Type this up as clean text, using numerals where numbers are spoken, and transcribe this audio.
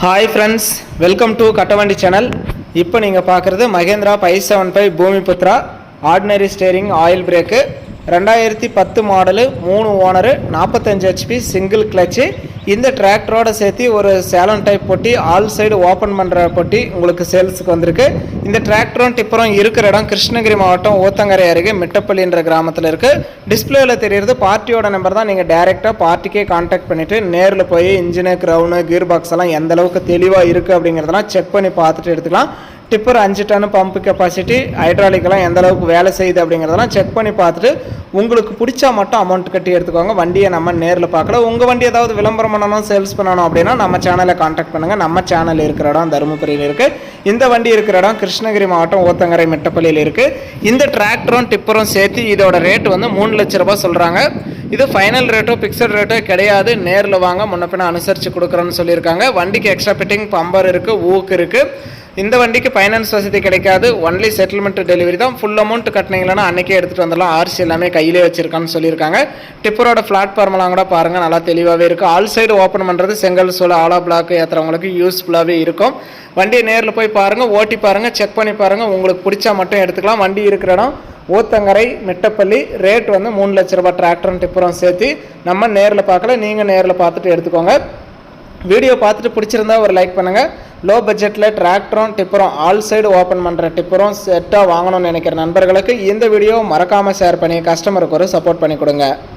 Hi friends, welcome to Kattavandi channel. இப்போ நீங்கள் பார்க்குறது Mahindra 575 Bhoomiputra ordinary steering oil brake 2010 model, 3 owner, 45 HP single clutch. இந்த டிராக்டரோட சேர்த்து ஒரு சேலன் டைப் பொட்டி, ஆல் சைடு ஓப்பன் பண்ணுற பொட்டி உங்களுக்கு சேல்ஸுக்கு வந்திருக்கு. இந்த டிராக்டரும் டிப்பரும் இருக்கிற இடம் கிருஷ்ணகிரி மாவட்டம் ஊத்தங்கரை அருகே மிட்டப்பள்ளின்ற கிராமத்தில் இருக்குது. டிஸ்பிளேயில் தெரியுறது பார்ட்டியோட நம்பர் தான். நீங்கள் டைரெக்டாக பார்ட்டிக்கே கான்டாக்ட் பண்ணிவிட்டு நேரில் போய் இன்ஜினு, க்ரௌனு, கீர் பாக்ஸ் எல்லாம் எந்த அளவுக்கு தெளிவாக இருக்குது அப்படிங்கிறதெல்லாம் செக் பண்ணி பார்த்துட்டு எடுத்துக்கலாம். டிப்பர் 5 டன் பம்ப் கெப்பாசிட்டி, ஹைட்ராலிக்கெல்லாம் எந்த அளவுக்கு வேலை செய்யுது அப்படிங்கிறதெல்லாம் செக் பண்ணி பார்த்துட்டு உங்களுக்கு பிடிச்சா மட்டும் அமௌண்ட் கட்டி எடுத்துக்கோங்க. வண்டியை நம்ம நேரில் பார்க்கல. உங்கள் வண்டி ஏதாவது விளம்பரம் பண்ணணும், சேல்ஸ் பண்ணணும் அப்படின்னா நம்ம சேனலை கான்டாக்ட் பண்ணுங்கள். நம்ம சேனல் இருக்கிற இடம் தருமபுரியில் இருக்குது. இந்த வண்டி இருக்கிற இடம் கிருஷ்ணகிரி மாவட்டம் ஊத்தங்கரை மிட்டப்பள்ளியில் இருக்குது. இந்த டிராக்டரும் டிப்பரும் சேர்த்து இதோட ரேட் வந்து 3 லட்ச ரூபாய் சொல்கிறாங்க. இது ஃபைனல் ரேட்டோ ஃபிக்ஸட் ரேட்டோ கிடையாது. நேரில் வாங்க, முன்ன பின்ன அனுசரித்து கொடுக்குறோன்னு சொல்லியிருக்காங்க. வண்டிக்கு எக்ஸ்ட்ரா ஃபிட்டிங், பம்பர் இருக்குது, ஊக்கு இருக்குது. இந்த வண்டிக்கு ஃபைனான்ஸ் வசதி கிடைக்காது. ஒன்லி செட்டில்மெண்ட் டெலிவரி தான். ஃபுல் அமௌண்ட் கட்டினீங்கன்னா அன்றைக்கே எடுத்துகிட்டு வந்துடலாம். ஆர்சி எல்லாமே கையிலே வச்சிருக்கான்னு சொல்லியிருக்காங்க. டிப்பரோட பிளாட்ஃபார்ம்லாம் கூட பாருங்கள், நல்லா தெளிவாகவே இருக்குது. ஆல் சைடு ஓப்பன் பண்ணுறது செங்கல் சோல் ஆலா பிளாக் ஏற்றுறவங்களுக்கு யூஸ்ஃபுல்லாகவே இருக்கும். வண்டியை நேரில் போய் பாருங்கள், ஓட்டி பாருங்கள், செக் பண்ணி பாருங்கள். உங்களுக்கு பிடிச்சா மட்டும் எடுத்துக்கலாம். வண்டி இருக்கிற இடம் ஊத்தங்கரை மிட்டப்பள்ளி. ரேட் வந்து 3 லட்ச ரூபாய் டிராக்டரும் டிப்பரும் சேர்த்து. நம்ம நேரில் பார்க்கல, நீங்கள் நேரில் பார்த்துட்டு எடுத்துக்கோங்க. வீடியோ பார்த்துட்டு பிடிச்சிருந்தா ஒரு லைக் பண்ணுங்கள். லோ பட்ஜெட்டில் டிராக்டரும் டிப்பரும் ஆல் சைடு ஓப்பன் பண்ணுற டிப்பரும் செட்டாக வாங்கணும்னு நினைக்கிற நண்பர்களுக்கு இந்த வீடியோ மறக்காமல் ஷேர் பண்ணி கஸ்டமருக்கு ஒரு சப்போர்ட் பண்ணி கொடுங்க.